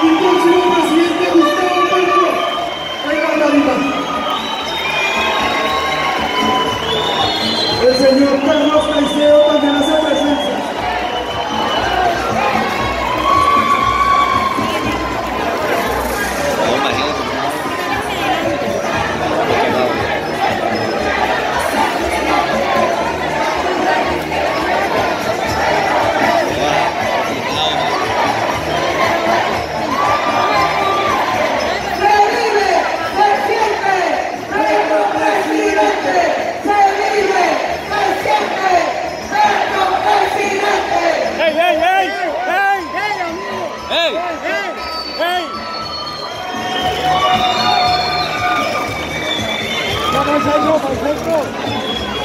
y próximo presidente Gustavo Petro. Venga, Margarita. El señor Carlos Caicedo también hace presencia.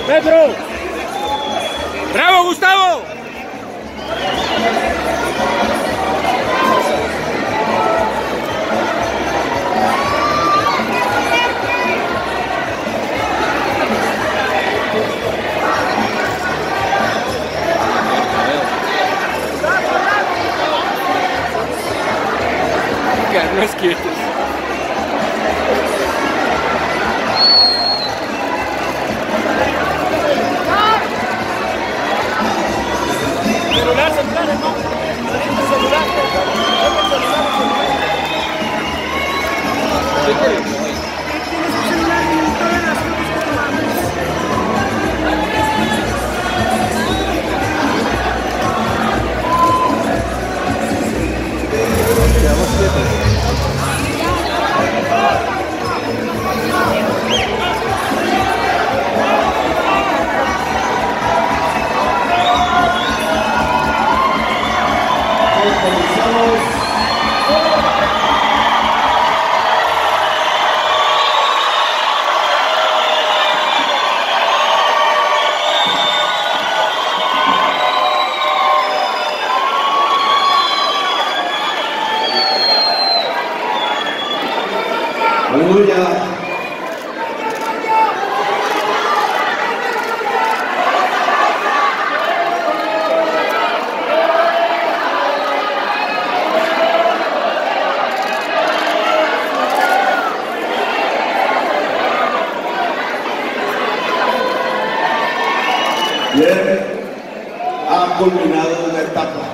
¡Petro! ¡Bravo, Gustavo! Quedarnos quietos. Celular, celular, hermano. Celular. Tienes un celular y todas las fotos que tomamos. Quedamos quietos. Aleluya. Bien, ha culminado una etapa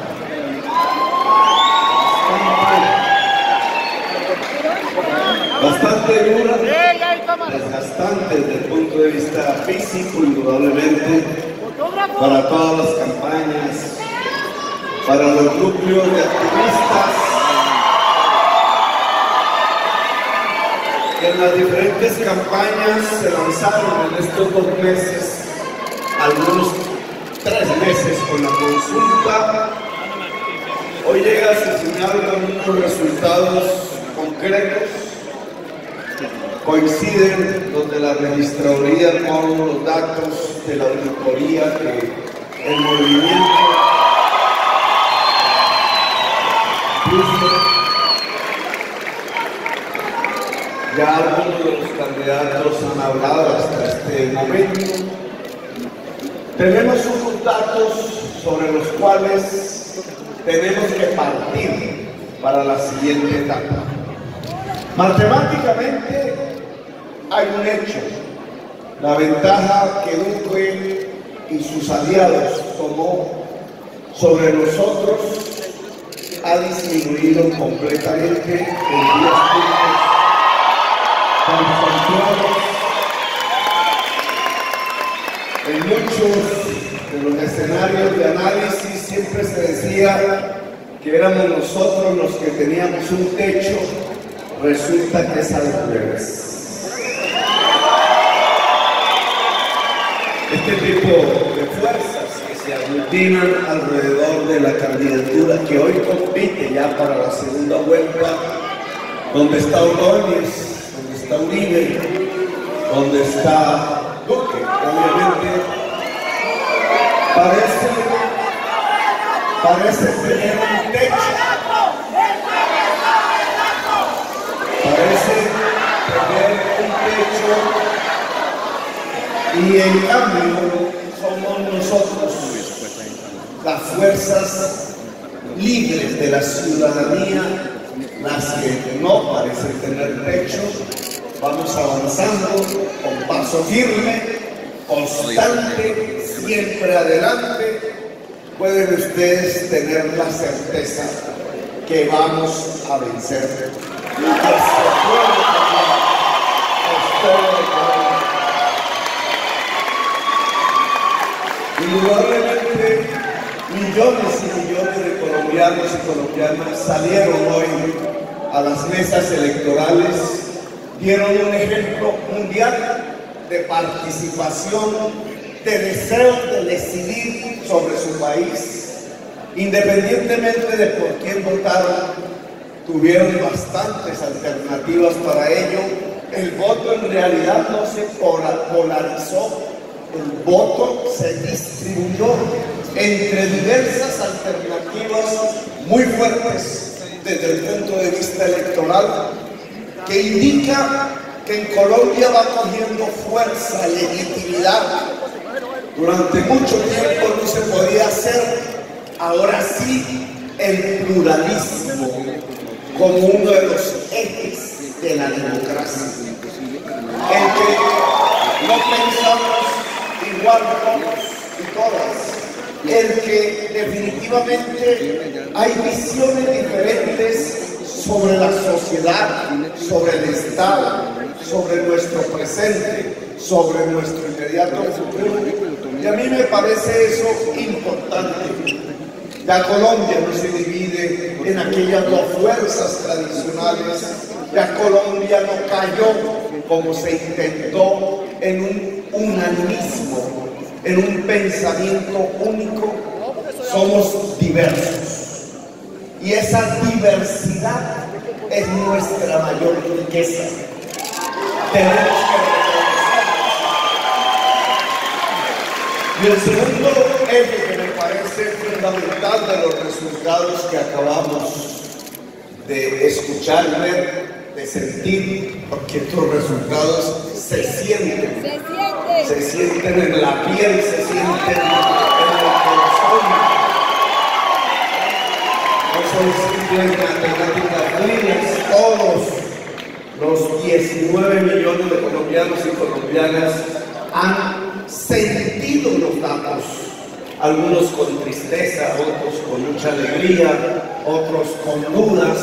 bastante dura, desgastante desde el punto de vista físico, indudablemente, para todas las campañas, para los núcleos de activistas que en las diferentes campañas se lanzaron en estos 2 meses, algunos 3 meses con la consulta. Hoy llega a su final con unos resultados concretos, coinciden donde la registraduría con los datos de la auditoría que el movimiento puso. Ya algunos de los candidatos han hablado hasta este momento. Tenemos unos datos sobre los cuales tenemos que partir para la siguiente etapa. Matemáticamente hay un hecho: la ventaja que Duque y sus aliados tomó sobre nosotros ha disminuido completamente en 10 puntos porcentuales. En muchos de los escenarios de análisis siempre se decía que éramos nosotros los que teníamos un techo. Resulta que es al revés. Este tipo de fuerzas que se aglutinan alrededor de la candidatura que hoy compite ya para la segunda vuelta, donde está Ordóñez, donde está Uribe, donde está Duque, obviamente, parece tener un techo. Parece tener un techo, y en cambio somos nosotros, las fuerzas libres de la ciudadanía, las que no parecen tener techo. Vamos avanzando con paso firme, constante, siempre adelante. Pueden ustedes tener la certeza que vamos a vencer. Que se puede cambiar. Indudablemente, millones y millones de colombianos y colombianas salieron hoy a las mesas electorales, dieron un ejemplo mundial de participación, de deseo de decidir sobre su país, independientemente de por quién votaron. Tuvieron bastantes alternativas para ello. El voto en realidad no se polarizó, el voto se distribuyó entre diversas alternativas muy fuertes desde el punto de vista electoral, que indica que en Colombia va cogiendo fuerza, legitimidad. Durante mucho tiempo no se podía hacer, ahora sí, el pluralismo como uno de los ejes de la democracia. El que no pensamos igual todos y todas, el que definitivamente hay visiones diferentes sobre la sociedad, sobre el Estado, sobre nuestro presente, sobre nuestro inmediato futuro. Y a mí me parece eso importante. Ya Colombia no se divide en aquellas dos fuerzas tradicionales, ya Colombia no cayó como se intentó en un unanimismo, en un pensamiento único. Somos diversos y esa diversidad es nuestra mayor riqueza. Tenemos que reconocerla. Y el segundo eje que me parece fundamental de los resultados que acabamos de escuchar, ver, de sentir, porque estos resultados se sienten en la piel, se sienten en el corazón. No son simples matemáticas frías. Todos los 19 millones de colombianos y colombianas han sentido los datos, algunos con tristeza, otros con mucha alegría, otros con dudas,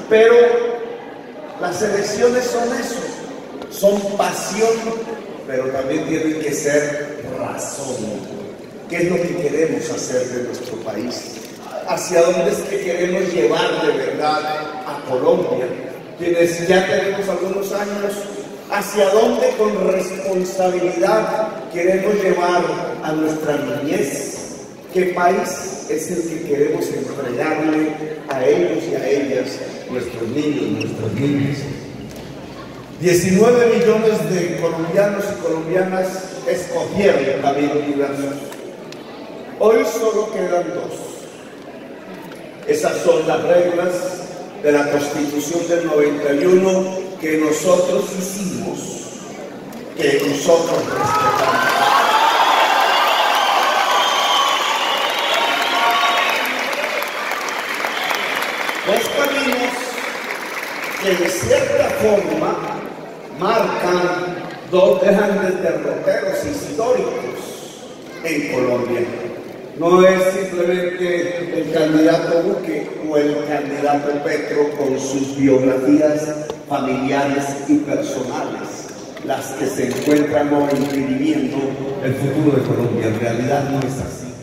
pero las elecciones son eso, son pasión, pero también tienen que ser razón. ¿Qué es lo que queremos hacer de nuestro país? ¿Hacia dónde es que queremos llevar de verdad a Colombia? Quienes ya tenemos algunos años, ¿hacia dónde con responsabilidad queremos llevar a nuestra niñez? ¿Qué país es el que queremos entregarle a ellos y a ellas, nuestros niños, nuestras niñas? 19 millones de colombianos y colombianas escogieron caminos diversos. Hoy solo quedan dos. Esas son las reglas de la Constitución del 91 que nosotros hicimos, que nosotros respetamos. Dos caminos que de cierta forma marcan, dejan de derroteros históricos en Colombia. No es simplemente el candidato Duque o el candidato Petro con sus biografías familiares y personales las que se encuentran hoy imprimiendo el futuro de Colombia. En realidad no es así.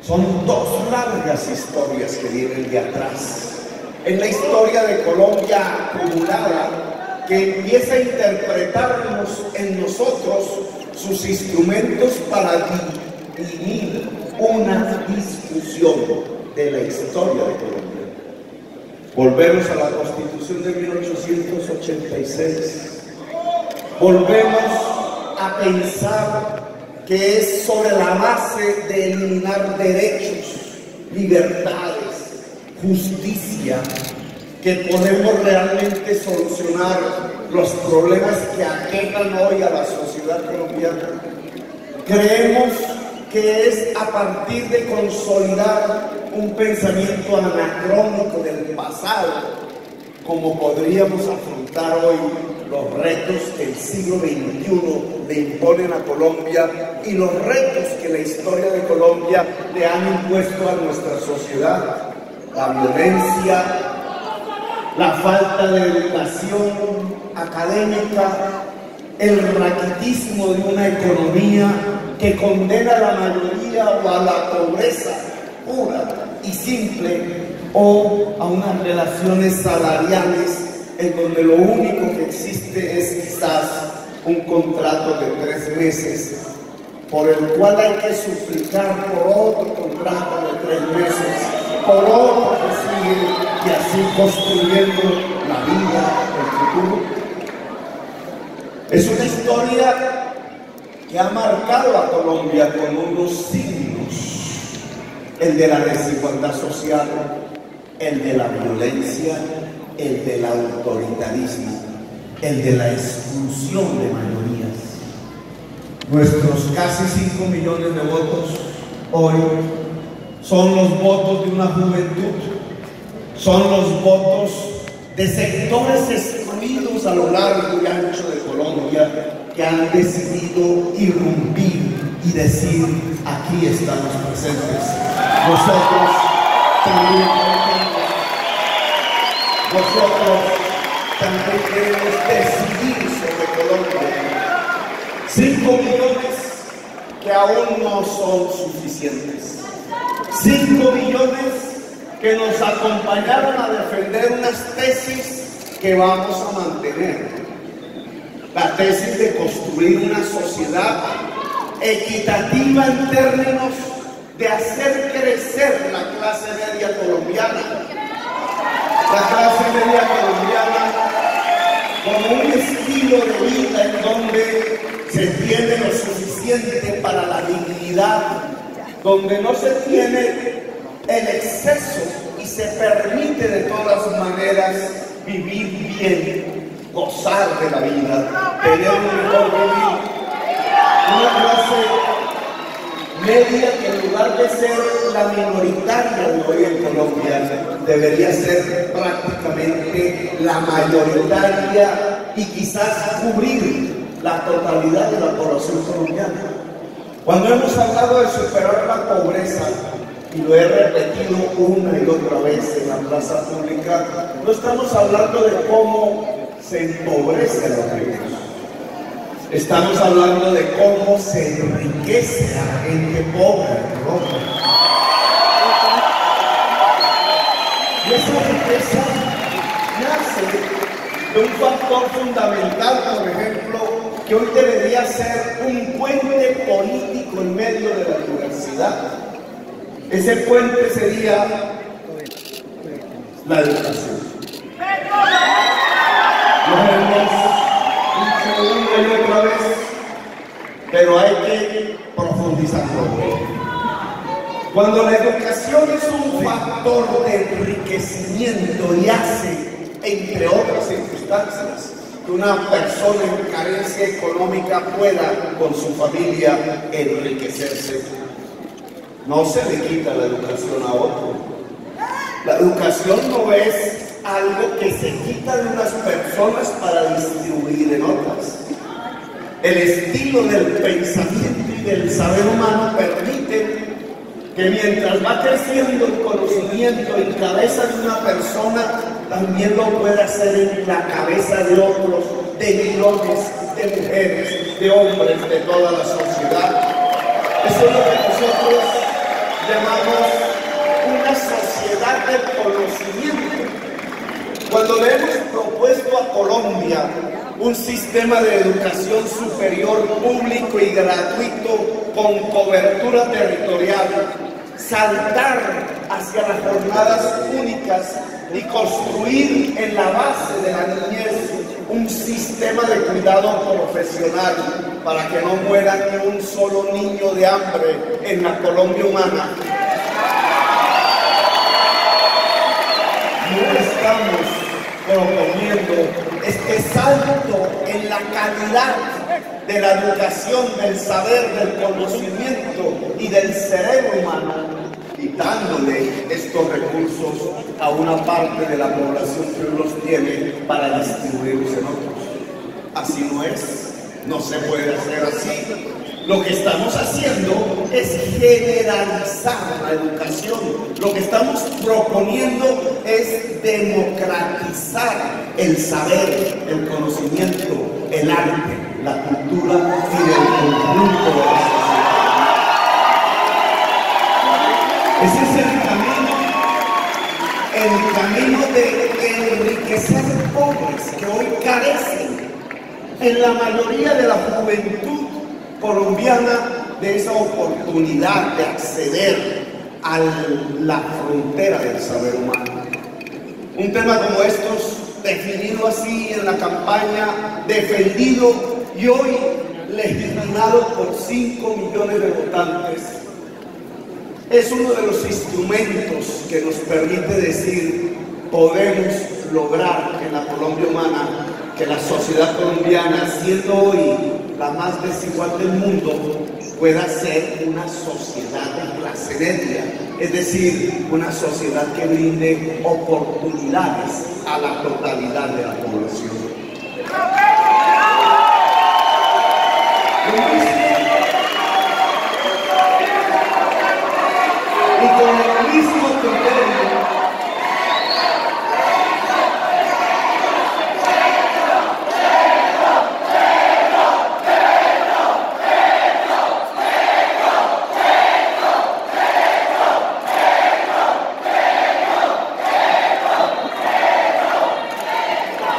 Son dos largas historias que vienen de atrás. En la historia de Colombia acumulada, que empieza a interpretarnos en nosotros sus instrumentos para dirimir una discusión de la historia de Colombia. Volvemos a la Constitución de 1886. Volvemos a pensar que es sobre la base de eliminar derechos, libertades, justicia, que podemos realmente solucionar los problemas que aquejan hoy a la sociedad colombiana. Creemos que es a partir de consolidar un pensamiento anacrónico del pasado como podríamos afrontar hoy los retos que el siglo XXI le imponen a Colombia y los retos que la historia de Colombia le han impuesto a nuestra sociedad. La violencia, la falta de educación académica, el raquitismo de una economía que condena a la mayoría o a la pobreza pura y simple o a unas relaciones salariales en donde lo único que existe es quizás un contrato de 3 meses por el cual hay que suplicar por otro contrato de 3 meses, por otro que sigue y así construyendo la vida, el futuro. Es una historia que ha marcado a Colombia con unos signos: el de la desigualdad social, el de la violencia, el del autoritarismo, el de la exclusión de mayorías. Nuestros casi 5 millones de votos hoy son los votos de una juventud, son los votos de sectores excluidos a lo largo y ancho de Colombia que han decidido irrumpir y decir: aquí estamos presentes. Nosotros también queremos decidir sobre Colombia. 5 millones que aún no son suficientes. 5 millones que nos acompañaron a defender unas tesis que vamos a mantener. La tesis de construir una sociedad equitativa en términos de hacer crecer la clase media colombiana. La clase media colombiana como un estilo de vida en donde se tiene lo suficiente para la dignidad, donde no se tiene el exceso y se permite de todas maneras vivir bien, gozar de la vida, tener un mejor vivir. Una clase media que en lugar de ser la minoritaria de hoy en Colombia, debería ser prácticamente la mayoritaria y quizás cubrir la totalidad de la población colombiana. Cuando hemos hablado de superar la pobreza, y lo he repetido una y otra vez en la plaza pública, no estamos hablando de cómo se empobrece a los ricos. Estamos hablando de cómo se enriquece a la gente pobre en Colombia. Y esa riqueza nace de un factor fundamental, por ejemplo, que hoy debería ser un puente político en medio de la diversidad. Ese puente sería la educación. Lo hemos dicho una y otra vez, pero hay que profundizarlo. Cuando la educación es un factor de enriquecimiento y hace, entre otras circunstancias, que una persona en carencia económica pueda con su familia enriquecerse, no se le quita la educación a otro. La educación no es algo que se quita de unas personas para distribuir en otras. El estilo del pensamiento y del saber humano permite que mientras va creciendo el conocimiento en cabeza de una persona, también lo puede hacer en la cabeza de otros, de millones de mujeres, de hombres, de toda la sociedad. Eso es lo que nosotros llamamos una sociedad del conocimiento. Cuando le hemos propuesto a Colombia un sistema de educación superior público y gratuito con cobertura territorial, saltar hacia las jornadas únicas y construir en la base de la niñez un sistema de cuidado profesional para que no muera ni un solo niño de hambre en la Colombia humana. No estamos proponiendo este salto en la calidad de la educación, del saber, del conocimiento y del cerebro humano, quitándole estos recursos recursos a una parte de la población que hoy los tiene para distribuirlos en otros. Así no es, no se puede hacer así. Lo que estamos haciendo es generalizar la educación. Lo que estamos proponiendo es democratizar el saber, el conocimiento, el arte, la cultura y el conjunto de la sociedad. Ese es el camino de enriquecer pobres que hoy carecen en la mayoría de la juventud colombiana de esa oportunidad de acceder a la frontera del saber humano. Un tema como estos, definido así en la campaña, defendido y hoy legitimado por 5 millones de votantes, es uno de los instrumentos que nos permite decir: podemos lograr en la Colombia humana que la sociedad colombiana, siendo hoy la más desigual del mundo, pueda ser una sociedad de clase media, es decir, una sociedad que brinde oportunidades a la totalidad de la población. Y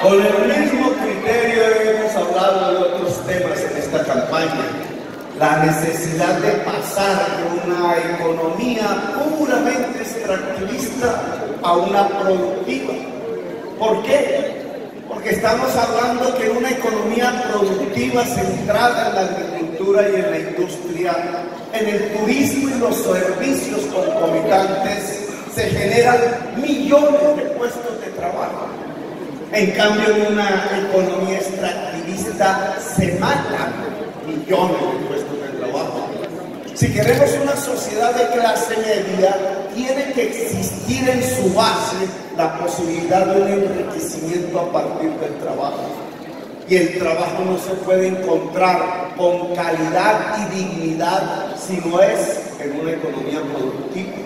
con el mismo criterio, hemos hablado de otros temas en esta campaña. La necesidad de pasar de una economía puramente extractivista a una productiva. ¿Por qué? Porque estamos hablando que una economía productiva centrada en la agricultura y en la industria, en el turismo y los servicios concomitantes, se generan millones de puestos de trabajo. En cambio, en una economía extractivista se matan millones de puestos de trabajo. Si queremos una sociedad de clase media, tiene que existir en su base la posibilidad de un enriquecimiento a partir del trabajo. Y el trabajo no se puede encontrar con calidad y dignidad si no es en una economía productiva,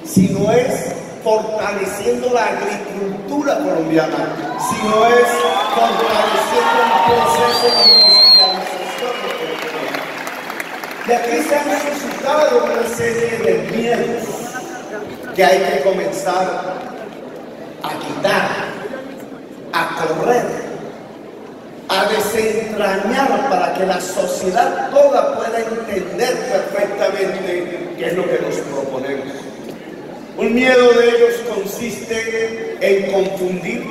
si no es fortaleciendo la agricultura colombiana, si no es fortaleciendo el proceso de industrialización de Colombia. Y aquí se han suscitado una serie de miedos que hay que comenzar a quitar, a correr, a desentrañar para que la sociedad toda pueda entender perfectamente qué es lo que nos proponemos. Un miedo de ellos consiste en confundir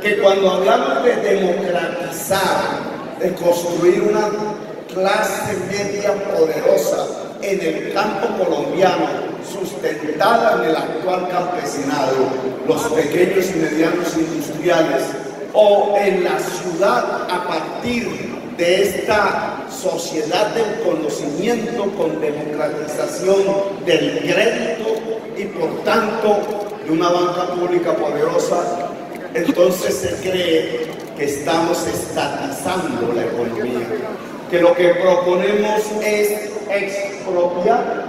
que cuando hablamos de democratizar, de construir una clase media poderosa en el campo colombiano, sustentada en el actual campesinado, los pequeños y medianos industriales, o en la ciudad a partir de esta sociedad del conocimiento con democratización del crédito y por tanto de una banca pública poderosa, entonces se cree que estamos estatizando la economía, que lo que proponemos es expropiar,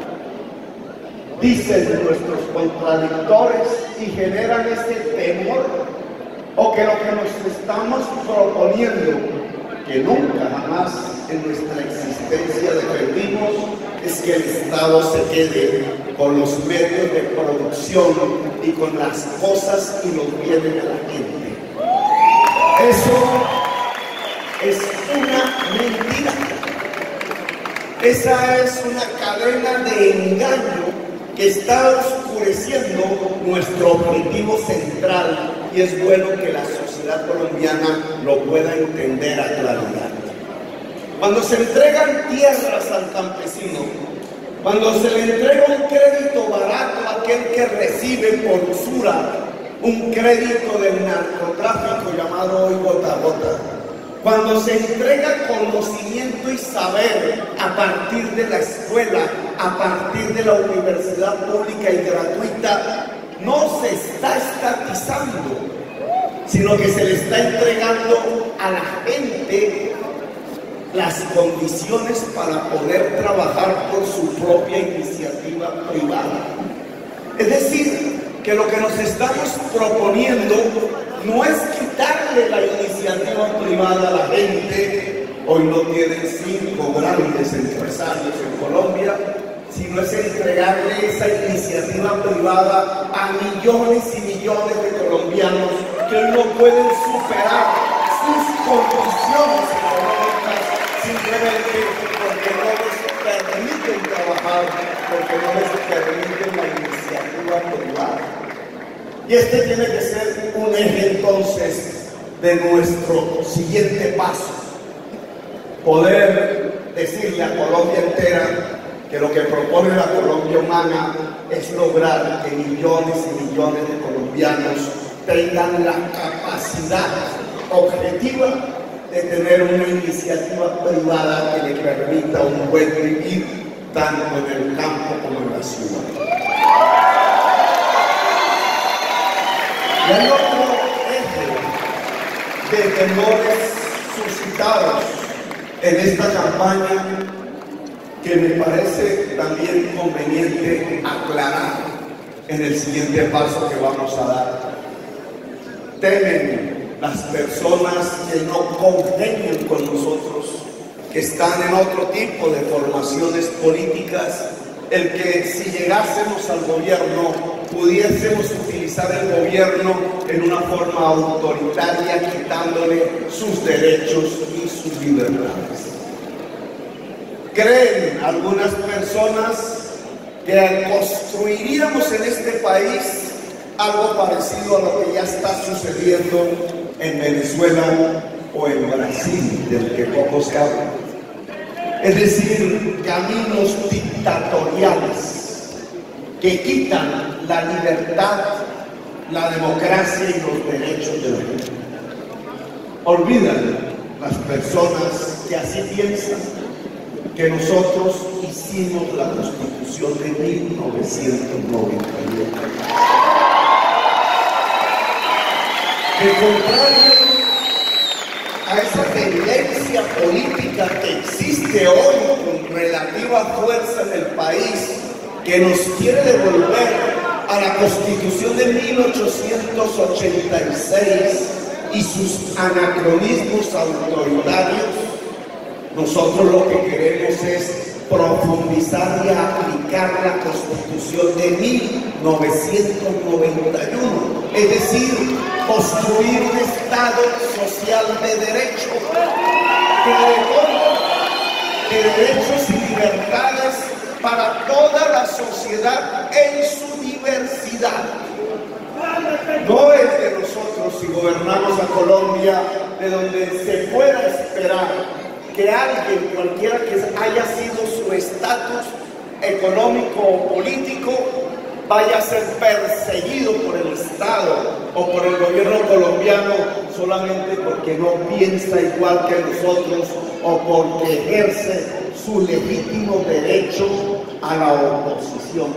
dicen nuestros contradictores y generan ese temor, o que lo que nos estamos proponiendo, que nunca jamás en nuestra existencia defendimos, es que el Estado se quede con los medios de producción y con las cosas y los bienes de la gente. Eso es una mentira. Esa es una cadena de engaño que está oscureciendo nuestro objetivo central, y es bueno que la sociedad colombiana lo pueda entender a claridad. Cuando se entregan tierras al campesino, cuando se le entrega un crédito barato a aquel que recibe por usura un crédito del narcotráfico llamado hoy gota a gota, cuando se entrega conocimiento y saber a partir de la escuela, a partir de la universidad pública y gratuita, no se está estatizando, sino que se le está entregando a la gente las condiciones para poder trabajar por su propia iniciativa privada. Es decir, que lo que nos estamos proponiendo no es quitarle la iniciativa privada a la gente. Hoy no tienen 5 grandes empresarios en Colombia, sino es entregarle esa iniciativa privada a millones y millones de colombianos que hoy no pueden superar sus condiciones económicas simplemente porque no les permiten trabajar, porque no les permiten la iniciativa privada. Y este tiene que ser un eje entonces de nuestro siguiente paso. Poder decirle a Colombia entera que lo que propone la Colombia Humana es lograr que millones y millones de colombianos tengan la capacidad objetiva de tener una iniciativa privada que le permita un buen vivir tanto en el campo como en la ciudad. Y hay otro eje de temores suscitados en esta campaña que me parece también conveniente aclarar en el siguiente paso que vamos a dar. Temen las personas que no congenian con nosotros, que están en otro tipo de formaciones políticas, el que si llegásemos al gobierno pudiésemos utilizar el gobierno en una forma autoritaria, quitándole sus derechos y sus libertades. Creen algunas personas que construiríamos en este país algo parecido a lo que ya está sucediendo en Venezuela o en Brasil, del que pocos hablan. Es decir, caminos dictatoriales que quitan la libertad, la democracia y los derechos de la gente. Olvidan las personas que así piensan que nosotros hicimos la Constitución de 1991. Que contrario a esa tendencia política que existe hoy con relativa fuerza en el país, que nos quiere devolver a la Constitución de 1886 y sus anacronismos autoritarios, nosotros lo que queremos es profundizar y aplicar la Constitución de 1991, es decir, construir un Estado social de derecho que de derechos y libertades para toda la sociedad en su diversidad. No es de nosotros, si gobernamos a Colombia, de donde se pueda esperar que alguien, cualquiera que haya sido su estatus económico o político, vaya a ser perseguido por el Estado o por el gobierno colombiano solamente porque no piensa igual que nosotros o porque ejerce su legítimo derecho a la oposición.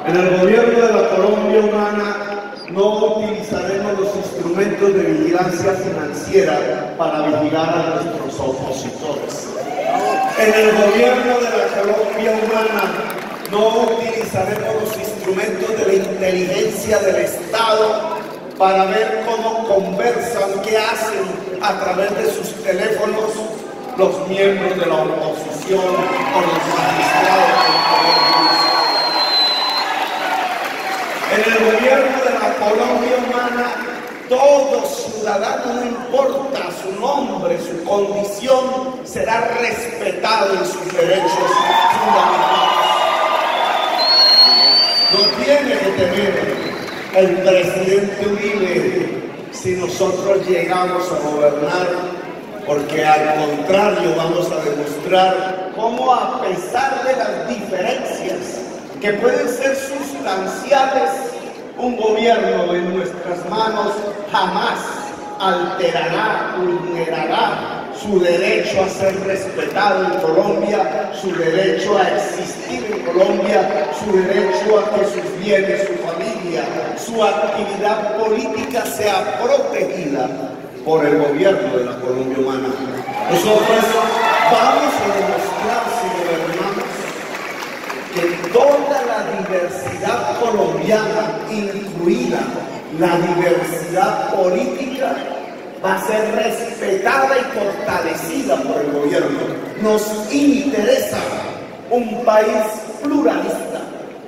En el gobierno de la Colombia Humana no utilizaremos los instrumentos de vigilancia financiera para vigilar a nuestros opositores. En el gobierno de la Colombia Humana no utilizaremos los instrumentos de la inteligencia del Estado para ver cómo conversan, qué hacen a través de sus teléfonos los miembros de la oposición o los magistrados del Poder Judicial. En el gobierno de la Colombia Humana, todo ciudadano, no importa su nombre, su condición, será respetado en sus derechos fundamentales. No tiene que temer el presidente Uribe si nosotros llegamos a gobernar, porque al contrario vamos a demostrar cómo, a pesar de las diferencias que pueden ser sustanciales, un gobierno en nuestras manos jamás alterará, vulnerará su derecho a ser respetado en Colombia, su derecho a existir en Colombia, su derecho a que sus bienes, su familia familia, su actividad política sea protegida por el gobierno de la Colombia Humana. Nosotros vamos a demostrar, si gobernamos, que toda la diversidad colombiana, incluida la diversidad política, va a ser respetada y fortalecida por el gobierno. Nos interesa un país pluralista,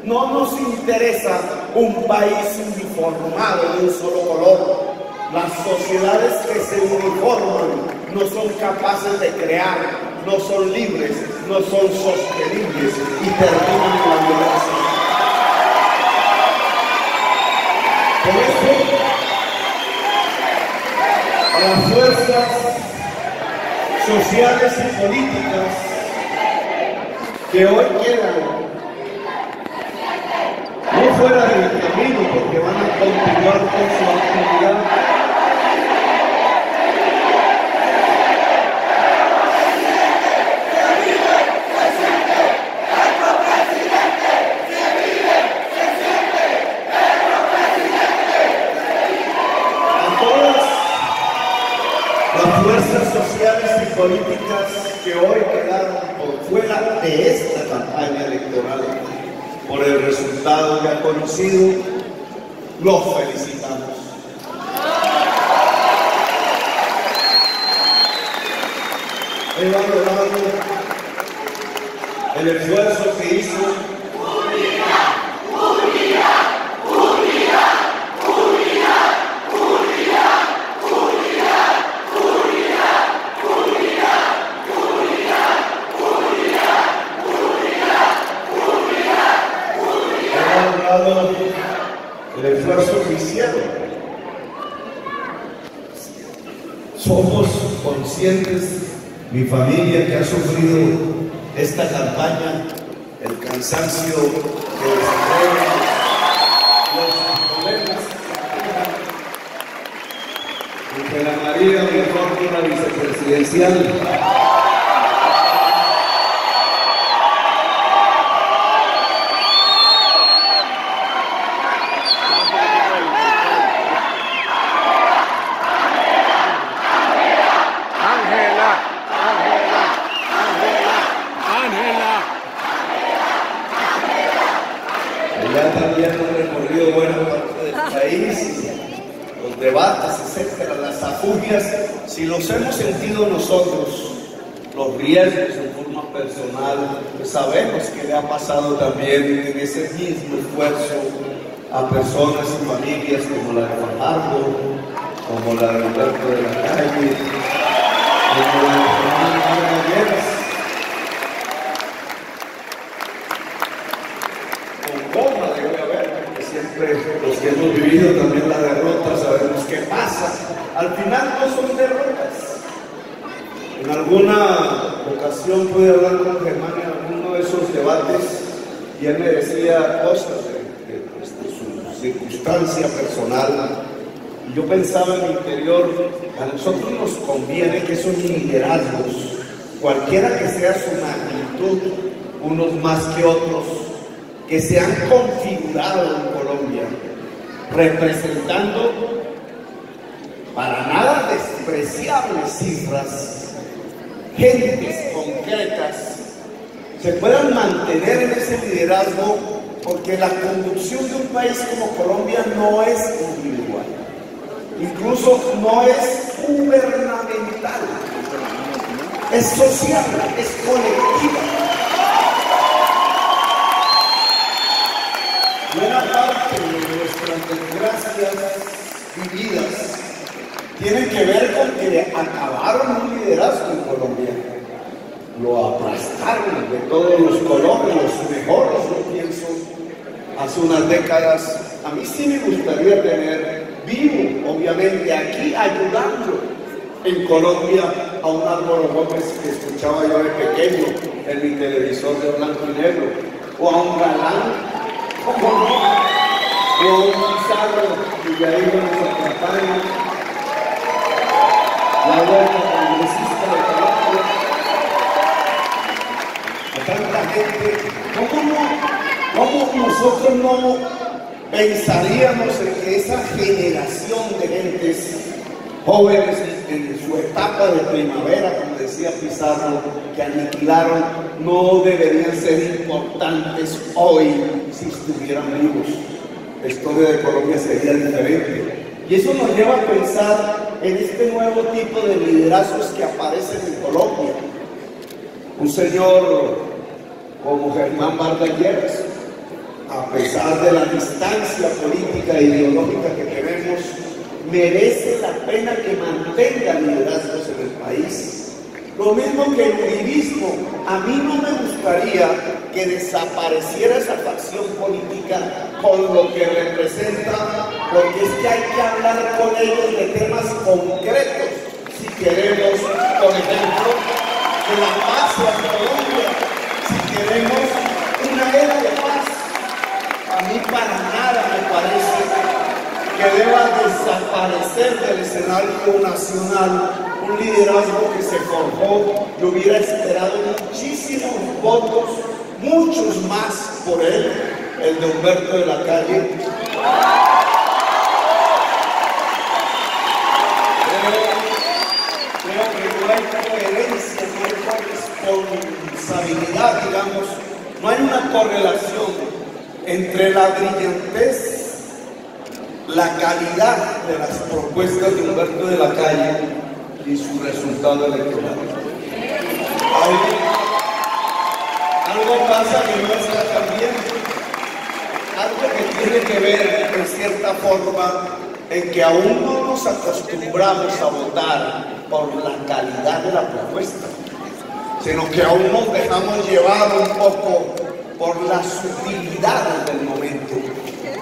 no nos interesa un país uniformado de un solo color. Las sociedades que se uniforman no son capaces de crear, no son libres, no son sostenibles y terminan en la violencia. Por eso, a las fuerzas sociales y políticas que hoy quedan no fuera del camino porque van a continuar con su actividad, fuerzas sociales y políticas que hoy quedaron por fuera de esta campaña electoral por el resultado ya conocido, los felicitamos. He valorado el esfuerzo que hizo que hicieron. Somos conscientes, mi familia que ha sufrido esta campaña, el cansancio que desenvuelve, los problemas. Ángela María, mejor que una vicepresidencial. Ya también han recorrido buena parte del país, los debates, etcétera, las afugias. Si los hemos sentido nosotros, los riesgos en forma personal, pues sabemos que le ha pasado también en ese mismo esfuerzo a personas y familias como la de Fajardo, como la de Alberto de la Calle, como la de Fernando Galleras. Los que hemos vivido también la derrota sabemos qué pasa. Al final no son derrotas. En alguna ocasión pude hablar con Germán en alguno de esos debates y él me decía cosas de su circunstancia personal. Y yo pensaba en mi interior, a nosotros nos conviene que esos liderazgos, cualquiera que sea su magnitud, unos más que otros, que se han configurado en Colombia, representando para nada despreciables cifras, gentes concretas, se puedan mantener en ese liderazgo, porque la conducción de un país como Colombia no es individual, incluso no es gubernamental, es social, es colectiva. Buena parte de nuestras desgracias vividas tienen que ver con que acabaron un liderazgo en Colombia. Lo aplastaron de todos los colores, los mejores, yo pienso, hace unas décadas. A mí sí me gustaría tener vivo, obviamente, aquí ayudando en Colombia a un Álvaro Gómez que escuchaba yo de pequeño en mi televisor de blanco y negro, o a un Galán, ¿cómo no? O a un Pizarro, y de ahí vamos a campaña, la vuelta congresista de Colombia, a tanta gente. ¿Cómo nosotros pensaríamos en que esa generación de gentes jóvenes en su etapa de primavera, como decía Pizarro, que aniquilaron, no deberían ser importantes hoy si estuvieran vivos. La historia de Colombia sería diferente. Y eso nos lleva a pensar en este nuevo tipo de liderazgos que aparecen en Colombia. Un señor como Germán Vargas Lleras, a pesar de la distancia política e ideológica que tenemos, merece la pena que mantenga liderazgos en el país. Lo mismo que el uribismo. A mí no me gustaría que desapareciera esa facción política con lo que representa, porque es que hay que hablar con ellos de temas concretos si queremos, por ejemplo, que la paz sea en Colombia, si queremos una era de paz. A mí para nada me parece que deba desaparecer del escenario nacional un liderazgo que se forjó. Yo hubiera esperado muchísimos votos, muchos más por él, el de Humberto de la Calle. Creo que no hay coherencia, no hay corresponsabilidad, digamos, no hay una correlación entre la brillantez, la calidad de las propuestas de Humberto de la Calle y su resultado electoral. Algo pasa que no está tan bien, algo que tiene que ver, en cierta forma, en que aún no nos acostumbramos a votar por la calidad de la propuesta, sino que aún nos dejamos llevar un poco por las sutilidades del momento.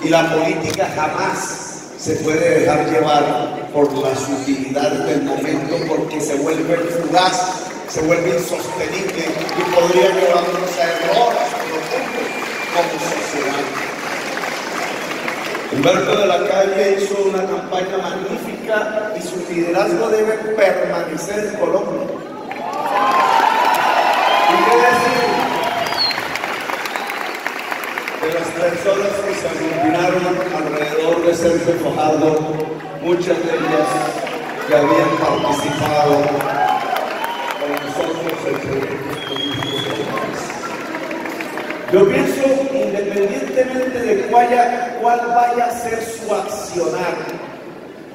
Y la política jamás se puede dejar llevar por las utilidades del momento, porque se vuelve fugaz, se vuelve insostenible y podría llevarnos a errores profundos como sociedad. Humberto de la Calle hizo una campaña magnífica y su liderazgo debe permanecer en Colombia. ¿Y qué decir de las personas que se aglutinaron alrededor de Sergio Fajardo, muchas de ellas que habían participado con nosotros en proyectos políticos locales? Yo pienso, independientemente de cuál vaya a ser su accionar,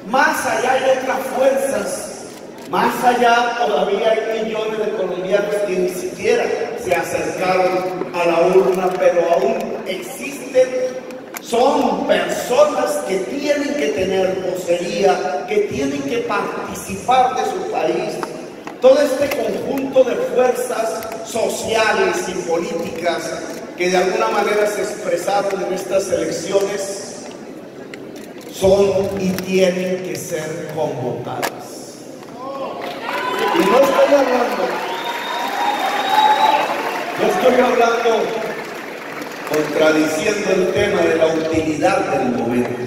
más allá hay otras fuerzas. Más allá todavía hay millones de colombianos que ni siquiera se acercaron a la urna, pero aún existen, son personas que tienen que tener vocería, que tienen que participar de su país. Todo este conjunto de fuerzas sociales y políticas que de alguna manera se expresaron en estas elecciones son y tienen que ser convocadas. Y no estoy hablando contradiciendo el tema de la utilidad del momento,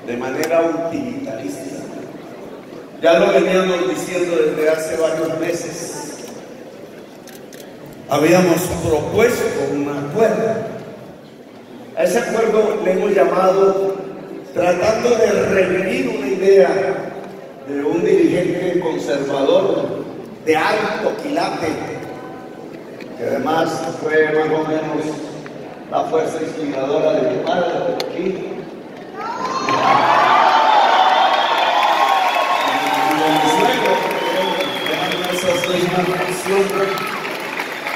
de manera utilitarista. Ya lo veníamos diciendo desde hace varios meses. Habíamos propuesto un acuerdo. A ese acuerdo le hemos llamado tratando de revivir una idea de un dirigente conservador de alto quilate, que además fue más o menos la fuerza inspiradora de mi padre aquí.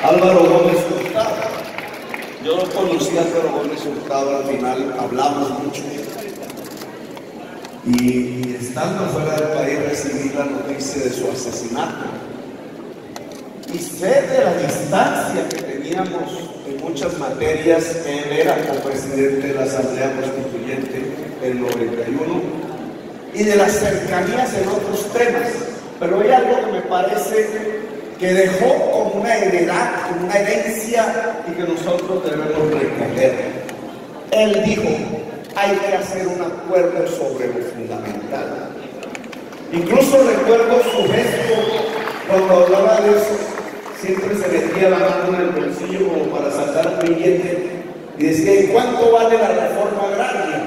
Álvaro Gómez Hurtado. Yo no conocí a Álvaro Gómez Hurtado, al final hablamos mucho. Y estando fuera del país recibí la noticia de su asesinato. Y sé de la distancia que teníamos en muchas materias. Él era copresidente de la Asamblea Constituyente del 91 y de las cercanías en otros temas. Pero hay algo que me parece que dejó como una heredad, como una herencia y que nosotros debemos recoger. Él dijo: hay que hacer un acuerdo sobre lo fundamental. Incluso recuerdo su gesto cuando hablaba de eso. Siempre se metía la mano en el bolsillo como para sacar un billete Y decía, ¿y cuánto vale la reforma agraria?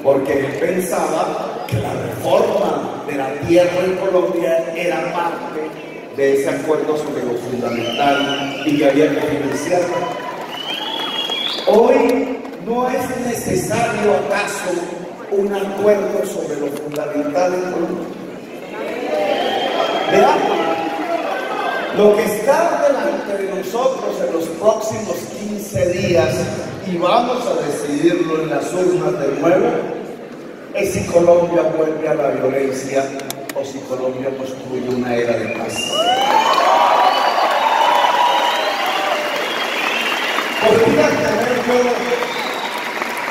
Porque él pensaba que la reforma de la tierra en Colombia era parte de ese acuerdo sobre lo fundamental y que había que financiarla. Hoy no es necesario acaso un acuerdo sobre lo fundamental en Colombia. Veamos, lo que está delante de nosotros en los próximos 15 días, y vamos a decidirlo en las urnas de nuevo, es si Colombia vuelve a la violencia o si Colombia construye una era de paz. Podría tener yo,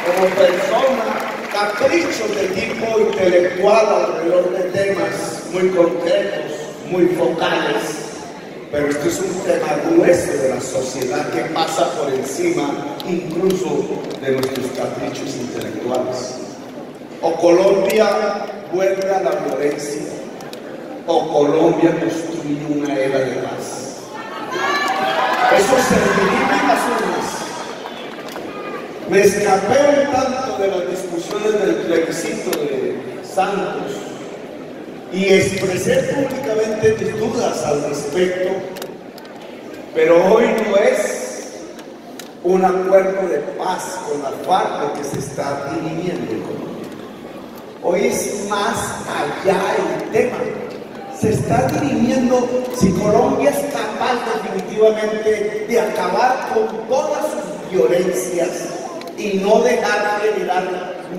como persona, caprichos de tipo intelectual alrededor de temas muy concretos, muy focales, pero esto es un tema grueso de la sociedad que pasa por encima incluso de nuestros caprichos intelectuales. O Colombia vuelve a la violencia, o Colombia construye una era de paz. Eso se define en las urnas. Me escapé un tanto de las discusiones del plebiscito de Santos y expresé públicamente mis dudas al respecto, pero hoy no es un acuerdo de paz con la FARC lo que se está dirimiendo en Colombia. Hoy es más allá el tema. Se está dirimiendo si Colombia es capaz definitivamente de acabar con todas sus violencias y no dejar generar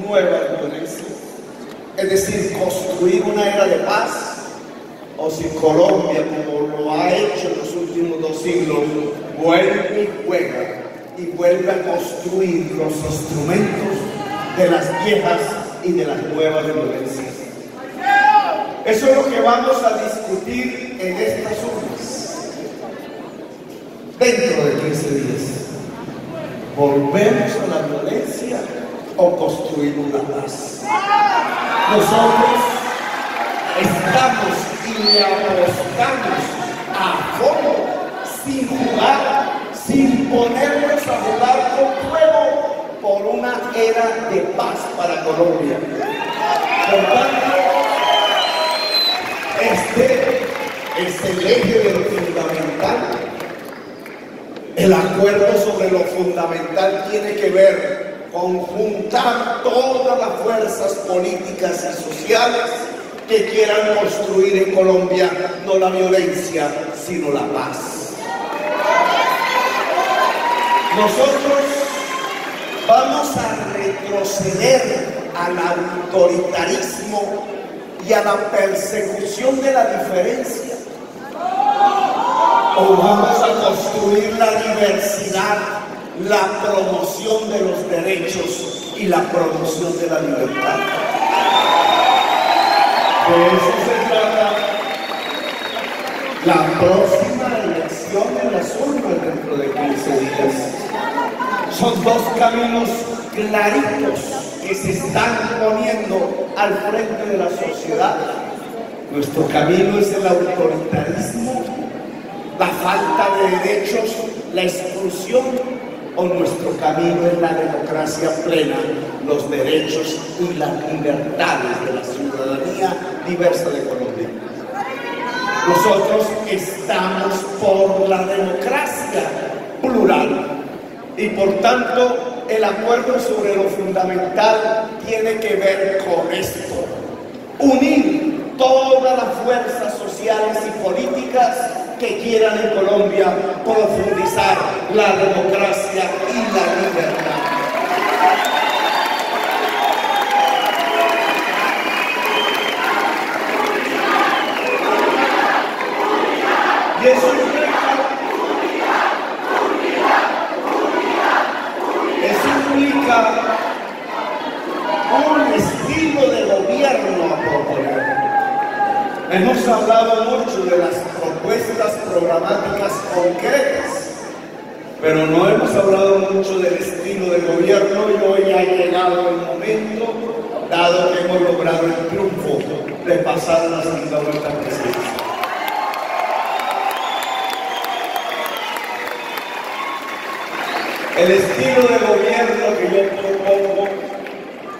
nuevas violencias. Es decir, construir una era de paz, o si Colombia, como lo ha hecho en los últimos 2 siglos, vuelve y juega y vuelve a construir los instrumentos de las viejas y de las nuevas violencias. Eso es lo que vamos a discutir en estas urnas. Dentro de 15 días, ¿volvemos a la violencia o construimos la paz? Nosotros estamos y le apostamos a fondo, sin jugar, sin ponernos a jugar con fuego, por una era de paz para Colombia. Por tanto, este es el eje de lo fundamental. El acuerdo sobre lo fundamental tiene que ver con juntar todas las fuerzas políticas y sociales que quieran construir en Colombia no la violencia, sino la paz. Nosotros vamos a retroceder al autoritarismo y a la persecución de la diferencia, o vamos a construir la diversidad, la promoción de los derechos y la promoción de la libertad. De eso se trata la próxima elección en las urnas dentro de 15 días. Son 2 caminos claritos que se están poniendo al frente de la sociedad. Nuestro camino es el autoritarismo, la falta de derechos, la exclusión, o nuestro camino es la democracia plena, los derechos y las libertades de la ciudadanía diversa de Colombia. Nosotros estamos por la democracia plural y por tanto el acuerdo sobre lo fundamental tiene que ver con esto: unir todas las fuerzas sociales y políticas que quieran en Colombia profundizar la democracia y la libertad. Y eso implica un estilo de gobierno a proponer. Hemos hablado mucho de las propuestas programáticas concretas, pero no hemos hablado mucho del estilo de gobierno, y hoy ha llegado el momento, dado que hemos logrado el triunfo de pasar a la segunda vuelta presidencial. El estilo de gobierno que yo propongo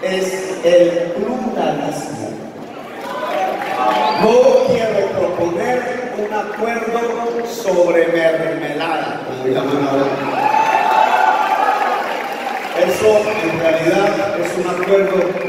es el pluralismo. No quiero proponer un acuerdo sobre mermelada, como llaman ahora. Eso en realidad es un acuerdo